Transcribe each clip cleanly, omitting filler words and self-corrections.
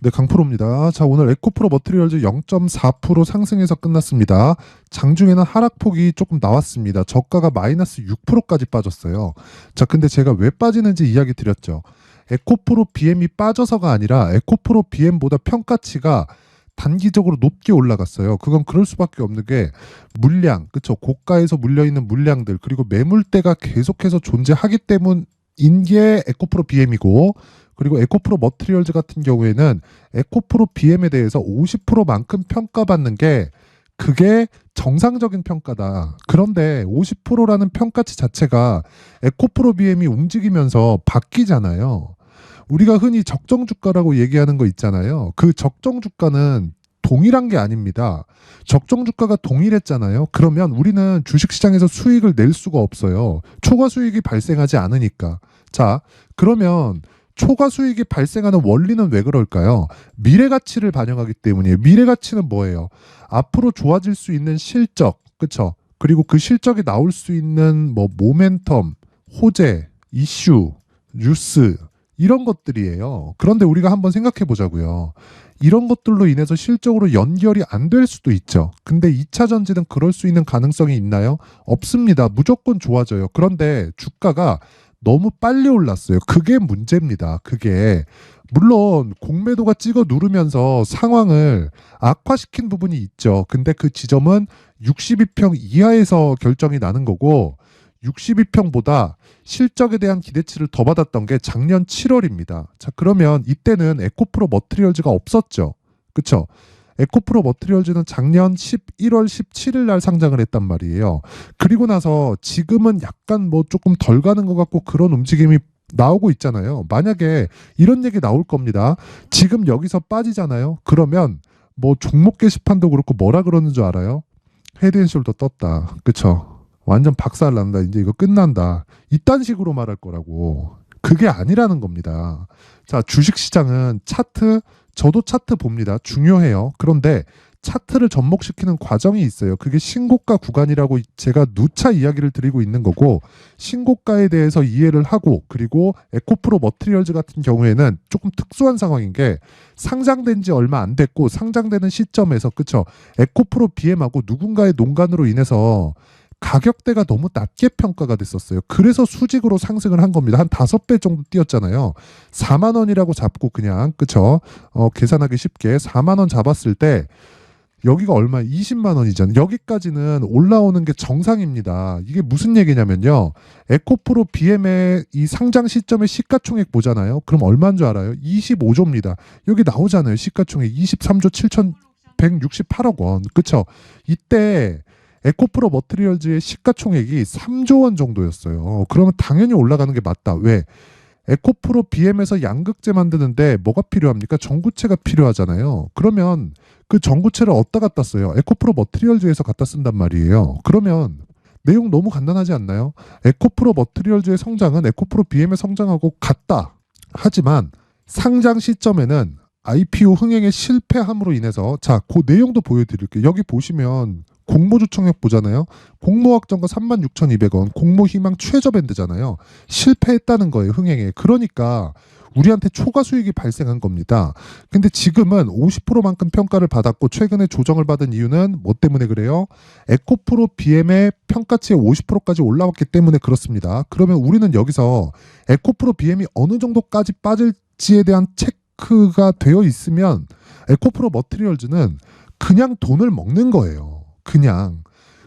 네, 강프로입니다. 자, 오늘 에코프로 머트리얼즈 0.4% 상승해서 끝났습니다. 장중에는 하락폭이 조금 나왔습니다. 저가가 마이너스 6%까지 빠졌어요. 자, 근데 제가 왜 빠지는지 이야기 드렸죠. 에코프로 BM이 빠져서가 아니라 에코프로 BM보다 평가치가 단기적으로 높게 올라갔어요. 그건 그럴 수밖에 없는 게 물량, 그쵸? 고가에서 물려있는 물량들, 그리고 매물대가 계속해서 존재하기 때문인 게 에코프로 BM이고, 그리고 에코프로 머트리얼즈 같은 경우에는 에코프로 BM에 대해서 50%만큼 평가받는 게 그게 정상적인 평가다. 그런데 50%라는 평가치 자체가 에코프로 BM이 움직이면서 바뀌잖아요. 우리가 흔히 적정 주가라고 얘기하는 거 있잖아요. 그 적정 주가는 동일한 게 아닙니다. 적정 주가가 동일했잖아요. 그러면 우리는 주식시장에서 수익을 낼 수가 없어요. 초과 수익이 발생하지 않으니까. 자, 그러면 초과 수익이 발생하는 원리는 왜 그럴까요? 미래 가치를 반영하기 때문이에요. 미래 가치는 뭐예요? 앞으로 좋아질 수 있는 실적, 그쵸? 그리고 그 실적이 나올 수 있는 뭐 모멘텀, 호재, 이슈, 뉴스 이런 것들이에요. 그런데 우리가 한번 생각해 보자고요. 이런 것들로 인해서 실적으로 연결이 안 될 수도 있죠. 근데 2차 전지는 그럴 수 있는 가능성이 있나요? 없습니다. 무조건 좋아져요. 그런데 주가가 너무 빨리 올랐어요. 그게 문제입니다. 그게. 물론 공매도가 찍어 누르면서 상황을 악화시킨 부분이 있죠. 근데 그 지점은 62평 이하에서 결정이 나는 거고 62평보다 실적에 대한 기대치를 더 받았던 게 작년 7월입니다. 자, 그러면 이때는 에코프로 머트리얼즈가 없었죠. 그쵸? 에코프로 머트리얼즈는 작년 11월 17일 날 상장을 했단 말이에요. 그리고 나서 지금은 약간 뭐 조금 덜 가는 것 같고 그런 움직임이 나오고 있잖아요. 만약에 이런 얘기 나올 겁니다. 지금 여기서 빠지잖아요. 그러면 뭐 종목 게시판도 그렇고 뭐라 그러는 줄 알아요? 헤드앤숄더 떴다. 그쵸? 완전 박살 난다. 이제 이거 끝난다. 이딴 식으로 말할 거라고. 그게 아니라는 겁니다. 자, 주식시장은 차트, 저도 차트 봅니다. 중요해요. 그런데 차트를 접목시키는 과정이 있어요. 그게 신고가 구간이라고 제가 누차 이야기를 드리고 있는 거고, 신고가에 대해서 이해를 하고, 그리고 에코프로 머트리얼즈 같은 경우에는 조금 특수한 상황인 게 상장된 지 얼마 안 됐고, 상장되는 시점에서, 그쵸? 에코프로 BM하고 누군가의 농간으로 인해서 가격대가 너무 낮게 평가가 됐었어요. 그래서 수직으로 상승을 한 겁니다. 한 5배 정도 뛰었잖아요. 4만 원이라고 잡고 그냥 그쵸? 계산하기 쉽게 4만 원 잡았을 때 여기가 얼마? 20만 원이잖아요. 여기까지는 올라오는 게 정상입니다. 이게 무슨 얘기냐면요. 에코프로 BM의 이 상장 시점의 시가총액 보잖아요. 그럼 얼마인 줄 알아요? 25조입니다. 여기 나오잖아요. 시가총액 23조 7,168억 원. 그쵸? 이때 에코프로 머트리얼즈의 시가총액이 3조 원 정도였어요. 그러면 당연히 올라가는 게 맞다. 왜? 에코프로 BM에서 양극재 만드는데 뭐가 필요합니까? 전구체가 필요하잖아요. 그러면 그 전구체를 어디다 갖다 써요? 에코프로 머트리얼즈에서 갖다 쓴단 말이에요. 그러면 내용 너무 간단하지 않나요? 에코프로 머트리얼즈의 성장은 에코프로 BM의 성장하고 같다. 하지만 상장 시점에는 IPO 흥행에 실패함으로 인해서 자, 그 내용도 보여드릴게요. 여기 보시면 공모주청액 보잖아요. 공모확정가 36,200원, 공모희망 최저밴드잖아요. 실패했다는 거예요, 흥행에. 그러니까 우리한테 초과 수익이 발생한 겁니다. 근데 지금은 50%만큼 평가를 받았고 최근에 조정을 받은 이유는 뭐 때문에 그래요? 에코프로 BM의 평가치의 50%까지 올라왔기 때문에 그렇습니다. 그러면 우리는 여기서 에코프로 BM이 어느 정도까지 빠질지에 대한 체크가 되어 있으면 에코프로 머트리얼즈는 그냥 돈을 먹는 거예요. 그냥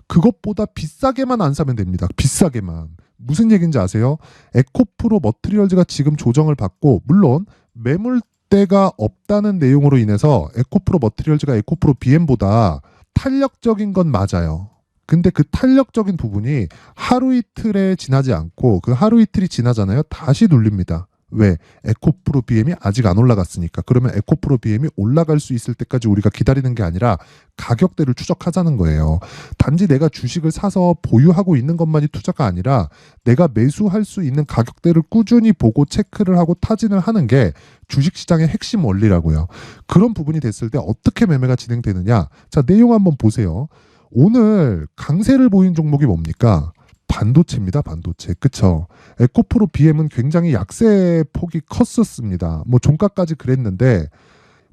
그것보다 비싸게만 안 사면 됩니다. 비싸게만. 무슨 얘기인지 아세요? 에코프로 머트리얼즈가 지금 조정을 받고 물론 매물대가 없다는 내용으로 인해서 에코프로 머트리얼즈가 에코프로 BM보다 탄력적인 건 맞아요. 근데 그 탄력적인 부분이 하루 이틀에 지나지 않고 그 하루 이틀이 지나잖아요. 다시 눌립니다. 왜? 에코프로 BM이 아직 안 올라갔으니까. 그러면 에코프로 BM이 올라갈 수 있을 때까지 우리가 기다리는 게 아니라 가격대를 추적하자는 거예요. 단지 내가 주식을 사서 보유하고 있는 것만이 투자가 아니라 내가 매수할 수 있는 가격대를 꾸준히 보고 체크를 하고 타진을 하는 게 주식시장의 핵심 원리라고요. 그런 부분이 됐을 때 어떻게 매매가 진행되느냐. 자, 내용 한번 보세요. 오늘 강세를 보인 종목이 뭡니까? 반도체입니다. 반도체. 그쵸? 에코프로 BM은 굉장히 약세 폭이 컸었습니다. 뭐 종가까지 그랬는데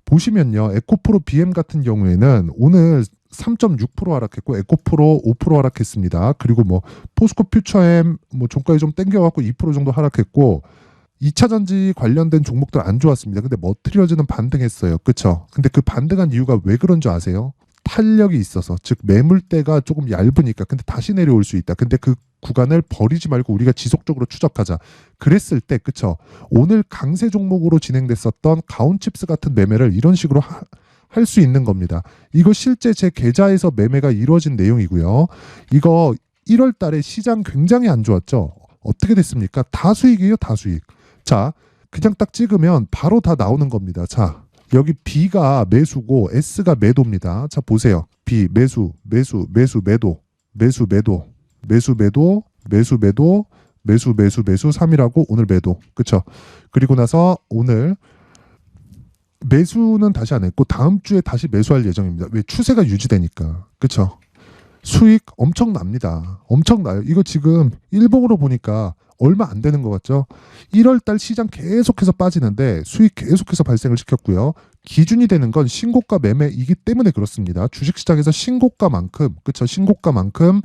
보시면요. 에코프로 BM 같은 경우에는 오늘 3.6% 하락했고 에코프로 5% 하락했습니다. 그리고 뭐 포스코 퓨처엠 뭐 종가에 좀 땡겨갖고 2% 정도 하락했고 2차 전지 관련된 종목들 안 좋았습니다. 근데 머티리얼즈는 반등했어요. 그쵸? 근데 그 반등한 이유가 왜 그런 줄 아세요? 탄력이 있어서, 즉 매물대가 조금 얇으니까. 근데 다시 내려올 수 있다. 근데 그 구간을 버리지 말고 우리가 지속적으로 추적하자. 그랬을 때, 그쵸? 오늘 강세 종목으로 진행됐었던 가온칩스 같은 매매를 이런 식으로 할 수 있는 겁니다. 이거 실제 제 계좌에서 매매가 이루어진 내용이고요. 이거 1월 달에 시장 굉장히 안 좋았죠? 어떻게 됐습니까? 다 수익이에요, 다 수익. 자, 그냥 딱 찍으면 바로 다 나오는 겁니다. 자, 여기 B가 매수고 S가 매도입니다. 자, 보세요. B 매수, 매수, 매수, 매도, 매수, 매도, 매수, 매도, 매수, 매도, 매수, 매수, 매수 3이라고 오늘 매도. 그쵸? 그리고 나서 오늘 매수는 다시 안 했고 다음 주에 다시 매수할 예정입니다. 왜? 추세가 유지되니까. 그쵸? 수익 엄청납니다. 엄청나요. 이거 지금 일봉으로 보니까 얼마 안 되는 것 같죠? 1월 달 시장 계속해서 빠지는데 수익 계속해서 발생을 시켰고요. 기준이 되는 건 신고가 매매이기 때문에 그렇습니다. 주식시장에서 신고가만큼, 그쵸? 신고가만큼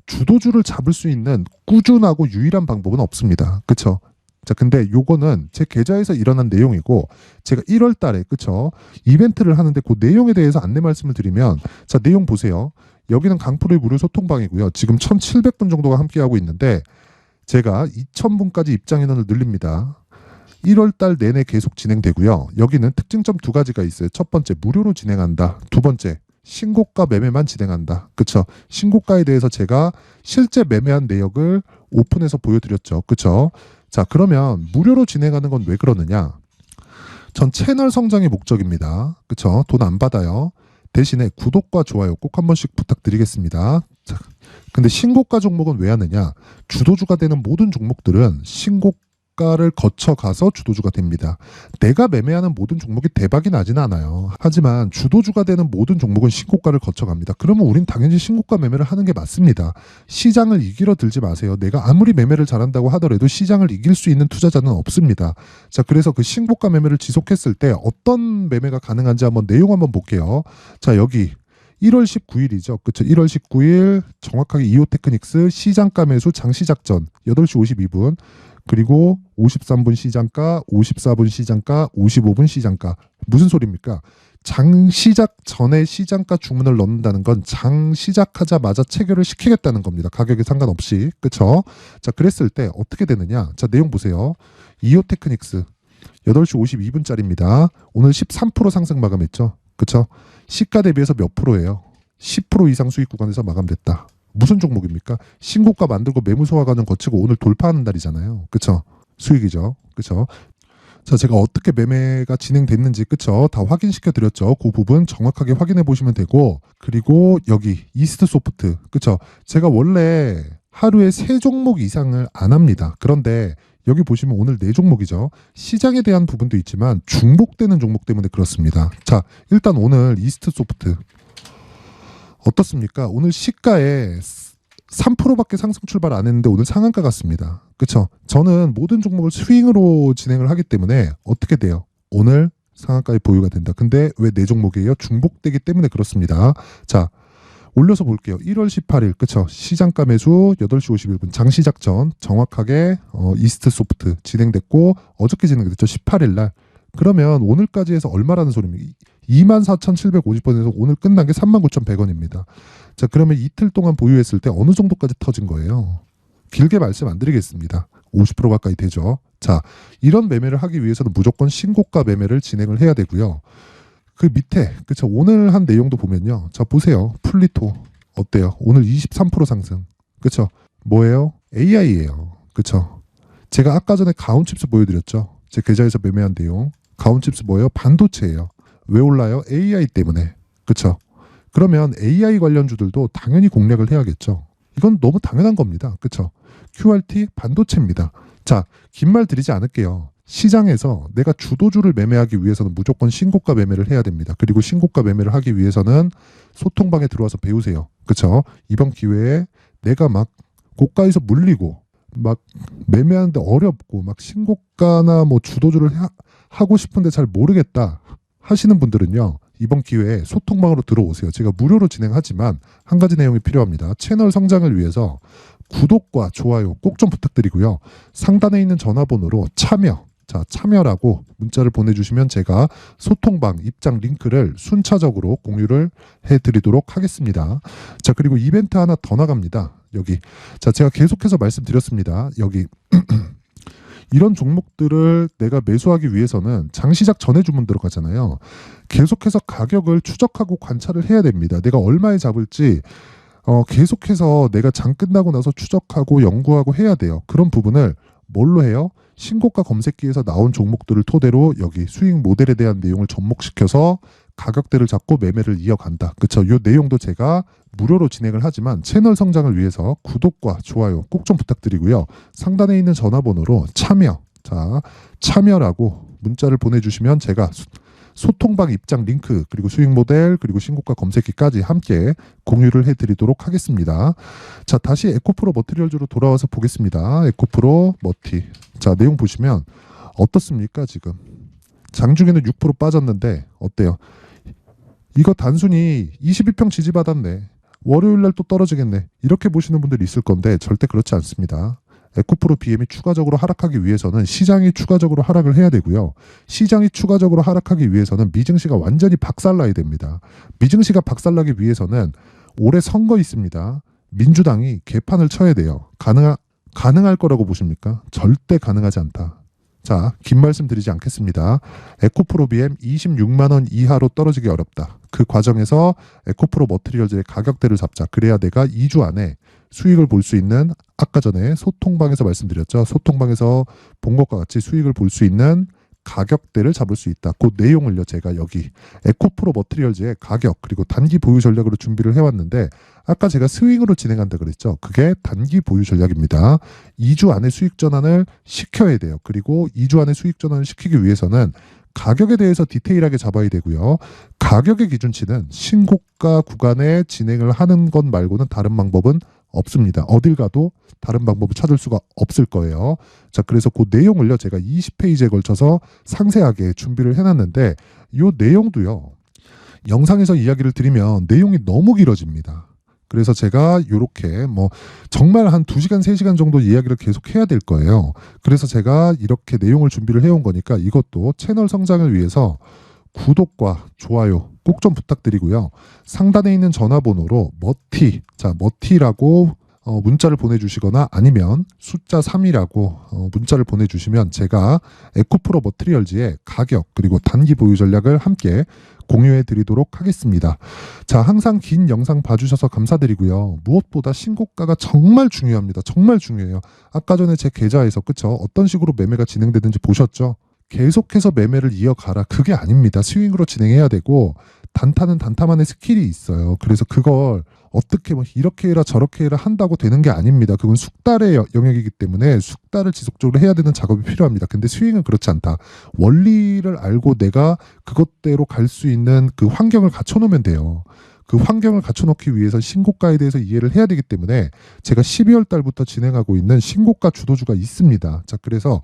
주도주를 잡을 수 있는 꾸준하고 유일한 방법은 없습니다. 그쵸? 자, 근데 요거는 제 계좌에서 일어난 내용이고 제가 1월 달에, 그쵸? 이벤트를 하는데 그 내용에 대해서 안내 말씀을 드리면, 자, 내용 보세요. 여기는 강프로의 무료 소통방이고요. 지금 1,700분 정도가 함께하고 있는데 제가 2,000분까지 입장 인원을 늘립니다. 1월 달 내내 계속 진행되고요. 여기는 특징점 두 가지가 있어요. 첫 번째, 무료로 진행한다. 두 번째, 신고가 매매만 진행한다. 그쵸? 신고가에 대해서 제가 실제 매매한 내역을 오픈해서 보여드렸죠. 그쵸? 자, 그러면 무료로 진행하는 건 왜 그러느냐? 전 채널 성장이 목적입니다. 그쵸? 돈 안 받아요. 대신에 구독과 좋아요 꼭 한 번씩 부탁드리겠습니다. 자, 근데 신고가 종목은 왜 하느냐? 주도주가 되는 모든 종목들은 신고가를 거쳐가서 주도주가 됩니다. 내가 매매하는 모든 종목이 대박이 나지는 않아요. 하지만 주도주가 되는 모든 종목은 신고가를 거쳐갑니다. 그러면 우린 당연히 신고가 매매를 하는 게 맞습니다. 시장을 이기려 들지 마세요. 내가 아무리 매매를 잘한다고 하더라도 시장을 이길 수 있는 투자자는 없습니다. 자, 그래서 그 신고가 매매를 지속했을 때 어떤 매매가 가능한지 한번 내용 한번 볼게요. 자, 여기 1월 19일이죠. 그쵸? 1월 19일 정확하게 이오테크닉스 시장가 매수 장시작전 8시 52분 그리고 53분 시장가, 54분 시장가, 55분 시장가. 무슨 소리입니까? 장 시작 전에 시장가 주문을 넣는다는 건 장 시작하자마자 체결을 시키겠다는 겁니다. 가격에 상관없이. 그쵸? 자, 그랬을 때 어떻게 되느냐? 자, 내용 보세요. 이오테크닉스 8시 52분짜리입니다. 오늘 13% 상승 마감했죠. 그쵸? 시가 대비해서 몇 프로예요? 10% 이상 수익 구간에서 마감됐다. 무슨 종목입니까? 신고가 만들고 매물 소화 과정 거치고 오늘 돌파하는 날이잖아요. 그쵸? 수익이죠. 그쵸? 자, 제가 어떻게 매매가 진행됐는지, 그쵸? 다 확인시켜 드렸죠. 그 부분 정확하게 확인해 보시면 되고, 그리고 여기 이스트 소프트, 그쵸? 제가 원래 하루에 3종목 이상을 안 합니다. 그런데 여기 보시면 오늘 4종목이죠. 시장에 대한 부분도 있지만 중복되는 종목 때문에 그렇습니다. 자, 일단 오늘 이스트 소프트 어떻습니까? 오늘 시가에 3%밖에 상승 출발 안 했는데 오늘 상한가 같습니다. 그쵸? 저는 모든 종목을 스윙으로 진행을 하기 때문에 어떻게 돼요? 오늘 상한가에 보유가 된다. 근데 왜 4종목이에요? 중복되기 때문에 그렇습니다. 자, 올려서 볼게요. 1월 18일, 그쵸? 시장가 매수 8시 51분 장시작 전 정확하게 이스트 소프트 진행됐고 어저께 진행됐죠. 18일 날. 그러면 오늘까지 해서 얼마라는 소리입니까? 24,750원에서 오늘 끝난 게 39,100원입니다. 자, 그러면 이틀 동안 보유했을 때 어느 정도까지 터진 거예요? 길게 말씀 안 드리겠습니다. 50% 가까이 되죠. 자, 이런 매매를 하기 위해서는 무조건 신고가 매매를 진행을 해야 되고요. 그 밑에, 그쵸? 오늘 한 내용도 보면요. 자, 보세요. 플리토. 어때요? 오늘 23% 상승. 그쵸? 뭐예요? AI예요. 그쵸? 제가 아까 전에 가온칩스 보여드렸죠? 제 계좌에서 매매한 내용. 가온칩스 뭐예요? 반도체예요. 왜 올라요? AI 때문에. 그쵸? 그러면 AI 관련주들도 당연히 공략을 해야겠죠. 이건 너무 당연한 겁니다. 그쵸? QRT 반도체입니다. 자, 긴 말 드리지 않을게요. 시장에서 내가 주도주를 매매하기 위해서는 무조건 신고가 매매를 해야 됩니다. 그리고 신고가 매매를 하기 위해서는 소통방에 들어와서 배우세요. 그쵸? 이번 기회에 내가 막 고가에서 물리고 막 매매하는데 어렵고 막 신고가나 뭐 주도주를 하고 싶은데 잘 모르겠다. 하시는 분들은요, 이번 기회에 소통방으로 들어오세요. 제가 무료로 진행하지만 한 가지 내용이 필요합니다. 채널 성장을 위해서 구독과 좋아요 꼭 좀 부탁드리고요. 상단에 있는 전화번호로 참여라고 문자를 보내주시면 제가 소통방 입장 링크를 순차적으로 공유를 해드리도록 하겠습니다. 자, 그리고 이벤트 하나 더 나갑니다. 여기. 자, 제가 계속해서 말씀드렸습니다. 여기. 이런 종목들을 내가 매수하기 위해서는 장시작 전에 주문 들어가잖아요. 계속해서 가격을 추적하고 관찰을 해야 됩니다. 내가 얼마에 잡을지 계속해서 내가 장 끝나고 나서 추적하고 연구하고 해야 돼요. 그런 부분을 뭘로 해요? 신고가 검색기에서 나온 종목들을 토대로 여기 수익 모델에 대한 내용을 접목시켜서 가격대를 잡고 매매를 이어간다. 그렇죠? 이 내용도 제가 무료로 진행을 하지만 채널 성장을 위해서 구독과 좋아요 꼭 좀 부탁드리고요. 상단에 있는 전화번호로 참여라고 문자를 보내주시면 제가 소통방 입장 링크 그리고 수익 모델 그리고 신고가 검색기까지 함께 공유를 해드리도록 하겠습니다. 자, 다시 에코프로 머티리얼즈로 돌아와서 보겠습니다. 에코프로 머티. 자, 내용 보시면 어떻습니까? 지금 장중에는 6% 빠졌는데 어때요? 이거 단순히 22평 지지받았네. 월요일날 또 떨어지겠네. 이렇게 보시는 분들이 있을 건데 절대 그렇지 않습니다. 에코프로 BM이 추가적으로 하락하기 위해서는 시장이 추가적으로 하락을 해야 되고요. 시장이 추가적으로 하락하기 위해서는 미증시가 완전히 박살나야 됩니다. 미증시가 박살나기 위해서는 올해 선거 있습니다. 민주당이 개판을 쳐야 돼요. 가능할 거라고 보십니까? 절대 가능하지 않다. 자, 긴 말씀 드리지 않겠습니다. 에코프로 BM 26만 원 이하로 떨어지기 어렵다. 그 과정에서 에코프로 머티리얼즈의 가격대를 잡자. 그래야 내가 2주 안에 수익을 볼 수 있는, 아까 전에 소통방에서 말씀드렸죠. 소통방에서 본 것과 같이 수익을 볼 수 있는 가격대를 잡을 수 있다. 그 내용을요, 제가 여기 에코프로 머티리얼즈의 가격 그리고 단기 보유 전략으로 준비를 해왔는데, 아까 제가 스윙으로 진행한다 그랬죠. 그게 단기 보유 전략입니다. 2주 안에 수익 전환을 시켜야 돼요. 그리고 2주 안에 수익 전환을 시키기 위해서는 가격에 대해서 디테일하게 잡아야 되고요. 가격의 기준치는 신고가 구간에 진행을 하는 것 말고는 다른 방법은 없습니다. 어딜 가도 다른 방법을 찾을 수가 없을 거예요. 자, 그래서 그 내용을요, 제가 20페이지에 걸쳐서 상세하게 준비를 해놨는데, 이 내용도요, 영상에서 이야기를 드리면 내용이 너무 길어집니다. 그래서 제가 이렇게 정말 한 2시간, 3시간 정도 이야기를 계속 해야 될 거예요. 그래서 제가 이렇게 내용을 준비를 해온 거니까 이것도 채널 성장을 위해서 구독과 좋아요 꼭 좀 부탁드리고요. 상단에 있는 전화번호로 머티라고 문자를 보내주시거나 아니면 숫자 3이라고 문자를 보내주시면 제가 에코프로 머티리얼즈의 가격 그리고 단기 보유 전략을 함께 공유해 드리도록 하겠습니다. 자, 항상 긴 영상 봐주셔서 감사드리고요. 무엇보다 신고가가 정말 중요합니다. 정말 중요해요. 아까 전에 제 계좌에서 그쵸? 어떤 식으로 매매가 진행되는지 보셨죠? 계속해서 매매를 이어가라. 그게 아닙니다. 스윙으로 진행해야 되고 단타는 단타만의 스킬이 있어요. 그래서 그걸 어떻게 이렇게 해라 저렇게 해라 한다고 되는 게 아닙니다. 그건 숙달의 영역이기 때문에 숙달을 지속적으로 해야 되는 작업이 필요합니다. 근데 스윙은 그렇지 않다. 원리를 알고 내가 그것대로 갈 수 있는 그 환경을 갖춰놓으면 돼요. 그 환경을 갖춰놓기 위해서 신고가에 대해서 이해를 해야 되기 때문에 제가 12월 달부터 진행하고 있는 신고가 주도주가 있습니다. 자, 그래서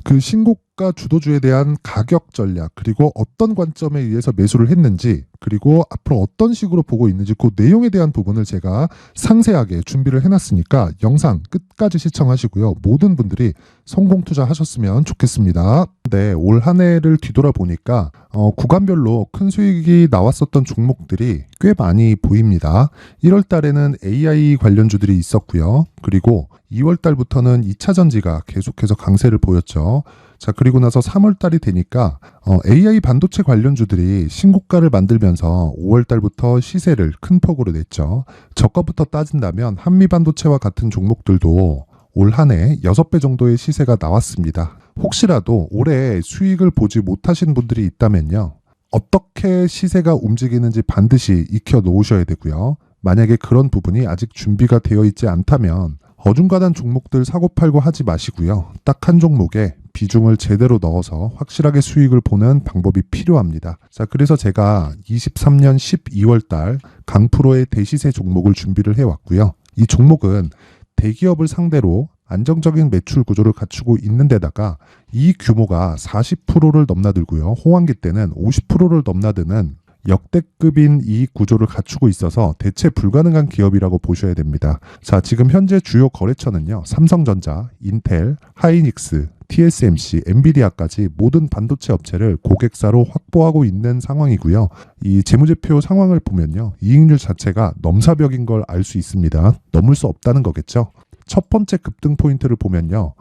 그 신고가 주도주에 대한 가격 전략 그리고 어떤 관점에 의해서 매수를 했는지 그리고 앞으로 어떤 식으로 보고 있는지 그 내용에 대한 부분을 제가 상세하게 준비를 해놨으니까 영상 끝까지 시청하시고요. 모든 분들이 성공 투자하셨으면 좋겠습니다. 네, 올 한 해를 뒤돌아보니까 구간별로 큰 수익이 나왔었던 종목들이 꽤 많이 보입니다. 1월 달에는 AI 관련주들이 있었고요. 그리고 2월 달부터는 2차 전지가 계속해서 강세를 보였죠. 자, 그리고 나서 3월 달이 되니까 AI 반도체 관련주들이 신고가를 만들면서 5월 달부터 시세를 큰 폭으로 냈죠. 저가부터 따진다면 한미 반도체와 같은 종목들도 올 한 해 6배 정도의 시세가 나왔습니다. 혹시라도 올해 수익을 보지 못하신 분들이 있다면요. 어떻게 시세가 움직이는지 반드시 익혀 놓으셔야 되고요. 만약에 그런 부분이 아직 준비가 되어 있지 않다면 어중간한 종목들 사고 팔고 하지 마시고요. 딱 한 종목에 비중을 제대로 넣어서 확실하게 수익을 보는 방법이 필요합니다. 자, 그래서 제가 23년 12월 달 강프로의 대시세 종목을 준비를 해왔고요. 이 종목은 대기업을 상대로 안정적인 매출 구조를 갖추고 있는 데다가 이 규모가 40%를 넘나들고요. 호황기 때는 50%를 넘나드는 역대급인 이 구조를 갖추고 있어서 대체 불가능한 기업이라고 보셔야 됩니다. 자, 지금 현재 주요 거래처는요. 삼성전자, 인텔, 하이닉스, TSMC, 엔비디아까지 모든 반도체 업체를 고객사로 확보하고 있는 상황이고요. 이 재무제표 상황을 보면요. 이익률 자체가 넘사벽인 걸 알 수 있습니다. 넘을 수 없다는 거겠죠. 첫 번째 급등 포인트를 보면요.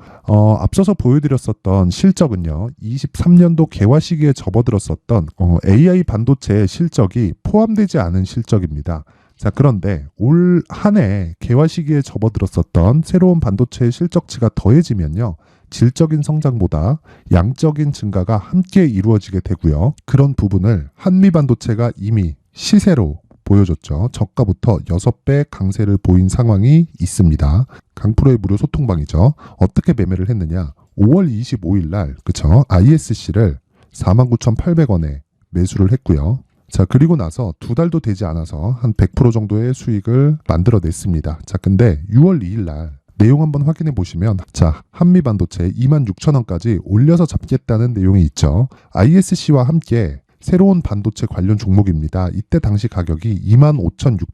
앞서서 보여드렸었던 실적은요. 23년도 개화 시기에 접어들었었던 AI 반도체의 실적이 포함되지 않은 실적입니다. 자, 그런데 올 한 해 개화 시기에 접어들었었던 새로운 반도체의 실적치가 더해지면요. 질적인 성장보다 양적인 증가가 함께 이루어지게 되고요. 그런 부분을 한미반도체가 이미 시세로 보여줬죠. 저가부터 6배 강세를 보인 상황이 있습니다. 강프로의 무료 소통방이죠. 어떻게 매매를 했느냐. 5월 25일 날 그쵸? ISC를 49,800원에 매수를 했고요. 자, 그리고 나서 2달도 되지 않아서 한 100% 정도의 수익을 만들어냈습니다. 자, 근데 6월 2일 날 내용 한번 확인해 보시면 자, 한미반도체 26,000원까지 올려서 잡겠다는 내용이 있죠. ISC와 함께 새로운 반도체 관련 종목입니다. 이때 당시 가격이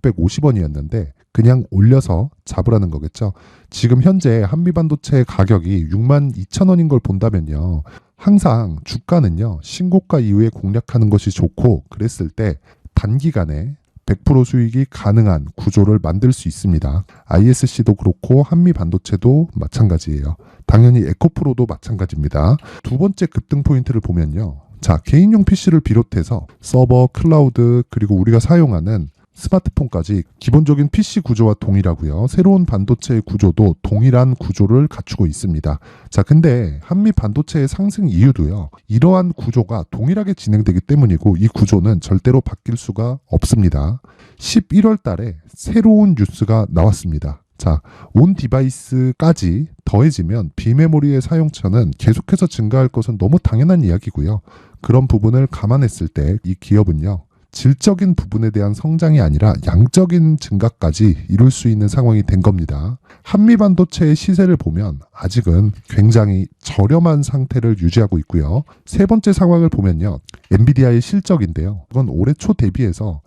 25,650원이었는데 그냥 올려서 잡으라는 거겠죠. 지금 현재 한미반도체 가격이 62,000원인 걸 본다면요. 항상 주가는요. 신고가 이후에 공략하는 것이 좋고 그랬을 때 단기간에 100% 수익이 가능한 구조를 만들 수 있습니다. ISC도 그렇고 한미반도체도 마찬가지예요. 당연히 에코프로도 마찬가지입니다. 두 번째 급등 포인트를 보면요. 자, 개인용 PC를 비롯해서 서버, 클라우드, 그리고 우리가 사용하는 스마트폰까지 기본적인 PC 구조와 동일하고요. 새로운 반도체의 구조도 동일한 구조를 갖추고 있습니다. 자, 근데 한미 반도체의 상승 이유도요. 이러한 구조가 동일하게 진행되기 때문이고 이 구조는 절대로 바뀔 수가 없습니다. 11월 달에 새로운 뉴스가 나왔습니다. 자, 온 디바이스까지 더해지면 비메모리의 사용처는 계속해서 증가할 것은 너무 당연한 이야기고요. 그런 부분을 감안했을 때 이 기업은요. 질적인 부분에 대한 성장이 아니라 양적인 증가까지 이룰 수 있는 상황이 된 겁니다. 한미반도체의 시세를 보면 아직은 굉장히 저렴한 상태를 유지하고 있고요. 세 번째 상황을 보면요. 엔비디아의 실적인데요. 이건 올해 초 대비해서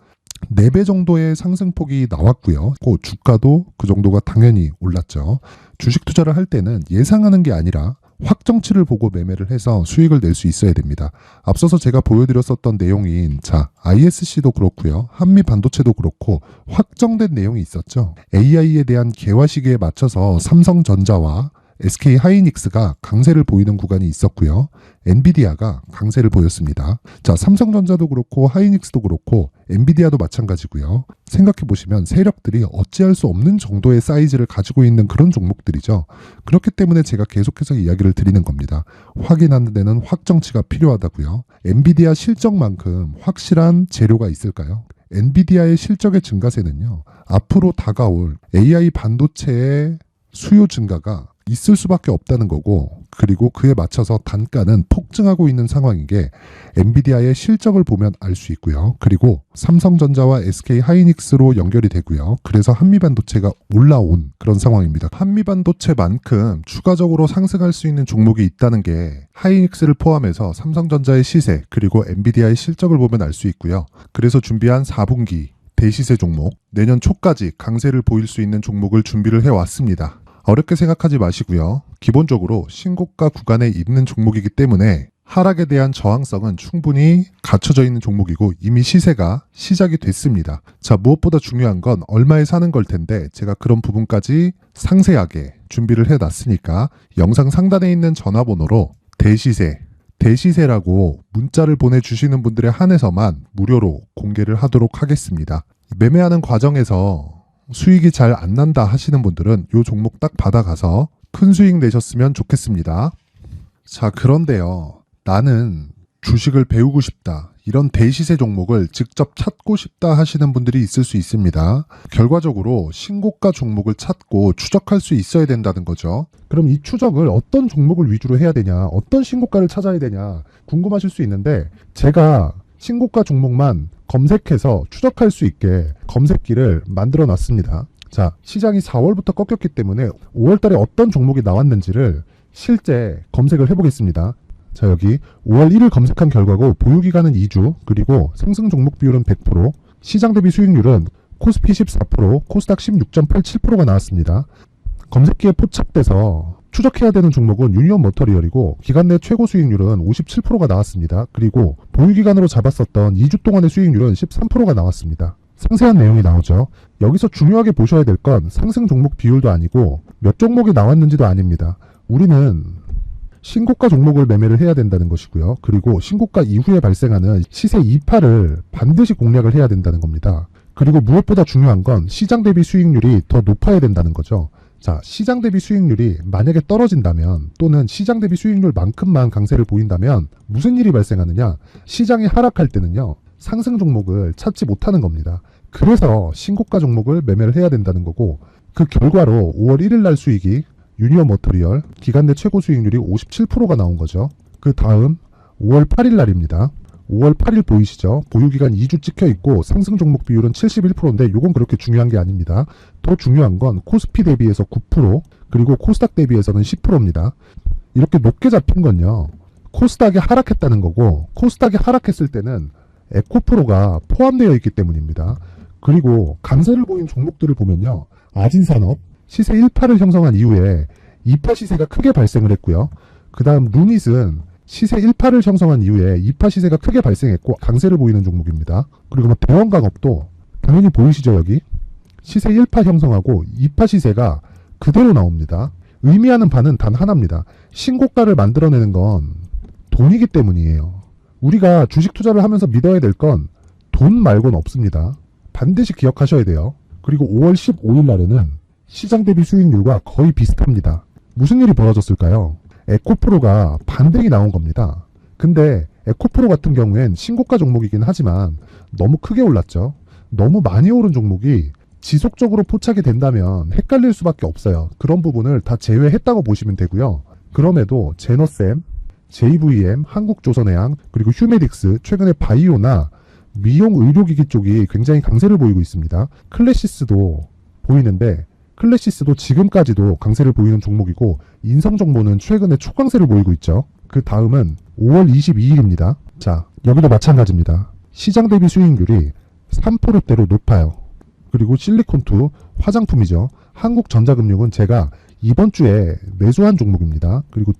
4배 정도의 상승폭이 나왔고요. 그 주가도 그 정도가 당연히 올랐죠. 주식 투자를 할 때는 예상하는 게 아니라 확정치를 보고 매매를 해서 수익을 낼 수 있어야 됩니다. 앞서서 제가 보여드렸었던 내용인 자, ISC도 그렇고요. 한미 반도체도 그렇고 확정된 내용이 있었죠. AI에 대한 개화 시기에 맞춰서 삼성전자와 SK 하이닉스가 강세를 보이는 구간이 있었고요. 엔비디아가 강세를 보였습니다. 자, 삼성전자도 그렇고 하이닉스도 그렇고 엔비디아도 마찬가지고요. 생각해 보시면 세력들이 어찌할 수 없는 정도의 사이즈를 가지고 있는 그런 종목들이죠. 그렇기 때문에 제가 계속해서 이야기를 드리는 겁니다. 확인하는 데는 확정치가 필요하다고요. 엔비디아 실적만큼 확실한 재료가 있을까요? 엔비디아의 실적의 증가세는요. 앞으로 다가올 AI 반도체의 수요 증가가 있을 수밖에 없다는 거고 그리고 그에 맞춰서 단가는 폭증하고 있는 상황인 게 엔비디아의 실적을 보면 알 수 있고요. 그리고 삼성전자와 SK 하이닉스로 연결이 되고요. 그래서 한미반도체가 올라온 그런 상황입니다. 한미반도체만큼 추가적으로 상승할 수 있는 종목이 있다는 게 하이닉스를 포함해서 삼성전자의 시세 그리고 엔비디아의 실적을 보면 알 수 있고요. 그래서 준비한 4분기 대시세 종목 내년 초까지 강세를 보일 수 있는 종목을 준비를 해왔습니다. 어렵게 생각하지 마시고요. 기본적으로 신고가 구간에 있는 종목이기 때문에 하락에 대한 저항성은 충분히 갖춰져 있는 종목이고 이미 시세가 시작이 됐습니다. 자, 무엇보다 중요한 건 얼마에 사는 걸 텐데 제가 그런 부분까지 상세하게 준비를 해놨으니까 영상 상단에 있는 전화번호로 대시세라고 문자를 보내주시는 분들에 한해서만 무료로 공개를 하도록 하겠습니다. 매매하는 과정에서 수익이 잘 안 난다 하시는 분들은 이 종목 딱 받아가서 큰 수익 내셨으면 좋겠습니다. 자, 그런데요. 나는 주식을 배우고 싶다. 이런 대시세 종목을 직접 찾고 싶다 하시는 분들이 있을 수 있습니다. 결과적으로 신고가 종목을 찾고 추적할 수 있어야 된다는 거죠. 그럼 이 추적을 어떤 종목을 위주로 해야 되냐, 어떤 신고가를 찾아야 되냐 궁금하실 수 있는데 제가 신고가 종목만 검색해서 추적할 수 있게 검색기를 만들어 놨습니다. 자, 시장이 4월부터 꺾였기 때문에 5월 달에 어떤 종목이 나왔는지를 실제 검색을 해보겠습니다. 자, 여기 5월 1일 검색한 결과고 보유기간은 2주, 그리고 상승 종목 비율은 100%, 시장 대비 수익률은 코스피 14%, 코스닥 16.87%가 나왔습니다. 검색기에 포착돼서 추적해야 되는 종목은 유니온 머터리얼이고 기간 내 최고 수익률은 57%가 나왔습니다. 그리고 보유기간으로 잡았었던 2주 동안의 수익률은 13%가 나왔습니다. 상세한 내용이 나오죠. 여기서 중요하게 보셔야 될 건 상승 종목 비율도 아니고 몇 종목이 나왔는지도 아닙니다. 우리는 신고가 종목을 매매를 해야 된다는 것이고요. 그리고 신고가 이후에 발생하는 시세 이파를 반드시 공략을 해야 된다는 겁니다. 그리고 무엇보다 중요한 건 시장 대비 수익률이 더 높아야 된다는 거죠. 자, 시장 대비 수익률이 만약에 떨어진다면 또는 시장 대비 수익률만큼만 강세를 보인다면 무슨 일이 발생하느냐? 시장이 하락할 때는요. 상승 종목을 찾지 못하는 겁니다. 그래서 신고가 종목을 매매를 해야 된다는 거고 그 결과로 5월 1일 날 수익이 유니온 머터리얼 기간 내 최고 수익률이 57%가 나온 거죠. 그 다음 5월 8일 날입니다. 5월 8일 보이시죠? 보유기간 2주 찍혀 있고 상승 종목 비율은 71%인데 이건 그렇게 중요한 게 아닙니다. 더 중요한 건 코스피 대비해서 9% 그리고 코스닥 대비해서는 10%입니다. 이렇게 높게 잡힌 건요. 코스닥이 하락했다는 거고 코스닥이 하락했을 때는 에코프로가 포함되어 있기 때문입니다. 그리고 강세를 보인 종목들을 보면요. 아진산업 시세 1파를 형성한 이후에 2파 시세가 크게 발생을 했고요. 그 다음 루닛은 시세 1파를 형성한 이후에 2파 시세가 크게 발생했고 강세를 보이는 종목입니다. 그리고 뭐 대원강업도 당연히 보이시죠 여기? 시세 1파 형성하고 2파 시세가 그대로 나옵니다. 의미하는 바는 단 하나입니다. 신고가를 만들어내는 건 돈이기 때문이에요. 우리가 주식 투자를 하면서 믿어야 될 건 돈 말고는 없습니다. 반드시 기억하셔야 돼요. 그리고 5월 15일 날에는 시장 대비 수익률과 거의 비슷합니다. 무슨 일이 벌어졌을까요? 에코프로가 반등이 나온 겁니다. 근데 에코프로 같은 경우엔 신고가 종목이긴 하지만 너무 크게 올랐죠. 너무 많이 오른 종목이 지속적으로 포착이 된다면 헷갈릴 수밖에 없어요. 그런 부분을 다 제외했다고 보시면 되고요. 그럼에도 제너셈, JVM, 한국조선해양, 그리고 휴메딕스, 최근에 바이오나 미용 의료기기 쪽이 굉장히 강세를 보이고 있습니다. 클래시스도 보이는데 클래시스도 지금까지도 강세를 보이는 종목이고 인성정보는 최근에 초강세를 보이고 있죠. 그 다음은 5월 22일입니다. 자, 여기도 마찬가지입니다. 시장 대비 수익률이 3%대로 높아요. 그리고 실리콘2 화장품이죠. 한국전자금융은 제가 이번 주에 매수한 종목입니다. 그리고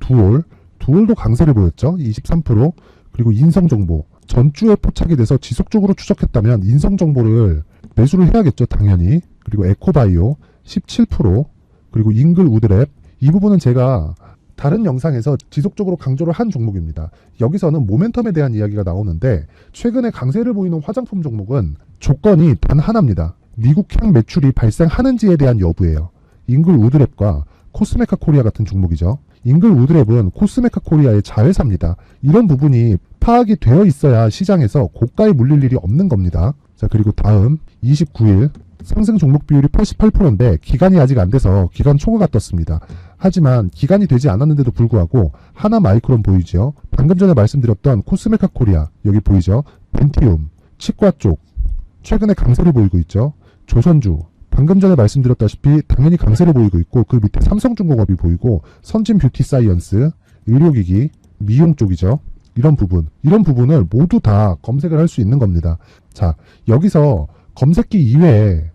두올도 강세를 보였죠. 23%. 그리고 인성정보 전주에 포착이 돼서 지속적으로 추적했다면 인성정보를 매수를 해야겠죠. 당연히. 그리고 에코바이오 17%. 그리고 잉글 우드랩 이 부분은 제가 다른 영상에서 지속적으로 강조를 한 종목입니다. 여기서는 모멘텀에 대한 이야기가 나오는데 최근에 강세를 보이는 화장품 종목은 조건이 단 하나입니다. 미국향 매출이 발생하는지에 대한 여부예요. 잉글 우드랩과 코스메카 코리아 같은 종목이죠. 잉글 우드랩은 코스메카 코리아의 자회사입니다. 이런 부분이 파악이 되어 있어야 시장에서 고가에 물릴 일이 없는 겁니다. 자, 그리고 다음 29일 상승 종목 비율이 88%인데 기간이 아직 안 돼서 기간 초과가 떴습니다. 하지만 기간이 되지 않았는데도 불구하고 하나마이크론 보이죠. 방금 전에 말씀드렸던 코스메카 코리아 여기 보이죠. 벤티움 치과 쪽 최근에 강세를 보이고 있죠. 조선주 방금 전에 말씀드렸다시피 당연히 강세를 보이고 있고 그 밑에 삼성중공업이 보이고 선진 뷰티 사이언스 의료기기 미용 쪽이죠. 이런 부분을 모두 다 검색을 할 수 있는 겁니다. 자, 여기서 검색기 이외에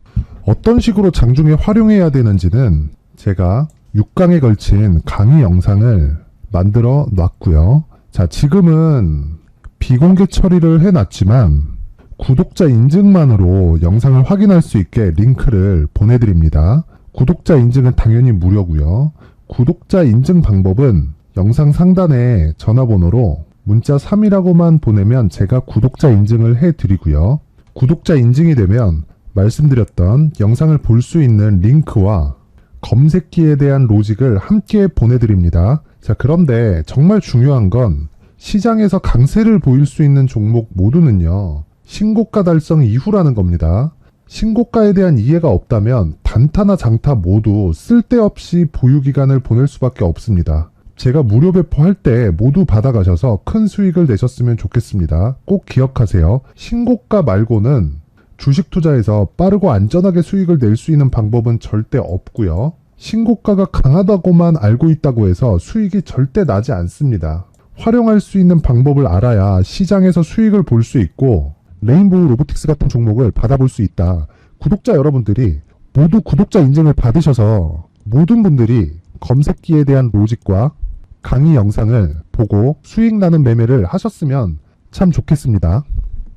어떤 식으로 장중에 활용해야 되는지는 제가 6강에 걸친 강의 영상을 만들어 놨고요. 자, 지금은 비공개 처리를 해놨지만 구독자 인증만으로 영상을 확인할 수 있게 링크를 보내드립니다. 구독자 인증은 당연히 무료고요. 구독자 인증 방법은 영상 상단에 전화번호로 문자 3이라고만 보내면 제가 구독자 인증을 해드리고요. 구독자 인증이 되면 말씀드렸던 영상을 볼 수 있는 링크와 검색기에 대한 로직을 함께 보내드립니다. 자, 그런데 정말 중요한 건 시장에서 강세를 보일 수 있는 종목 모두는요. 신고가 달성 이후라는 겁니다. 신고가에 대한 이해가 없다면 단타나 장타 모두 쓸데없이 보유기간을 보낼 수밖에 없습니다. 제가 무료 배포할 때 모두 받아가셔서 큰 수익을 내셨으면 좋겠습니다. 꼭 기억하세요. 신고가 말고는 주식 투자에서 빠르고 안전하게 수익을 낼 수 있는 방법은 절대 없고요. 신고가가 강하다고만 알고 있다고 해서 수익이 절대 나지 않습니다. 활용할 수 있는 방법을 알아야 시장에서 수익을 볼 수 있고 레인보우 로보틱스 같은 종목을 받아볼 수 있다. 구독자 여러분들이 모두 구독자 인증을 받으셔서 모든 분들이 검색기에 대한 로직과 강의 영상을 보고 수익 나는 매매를 하셨으면 참 좋겠습니다.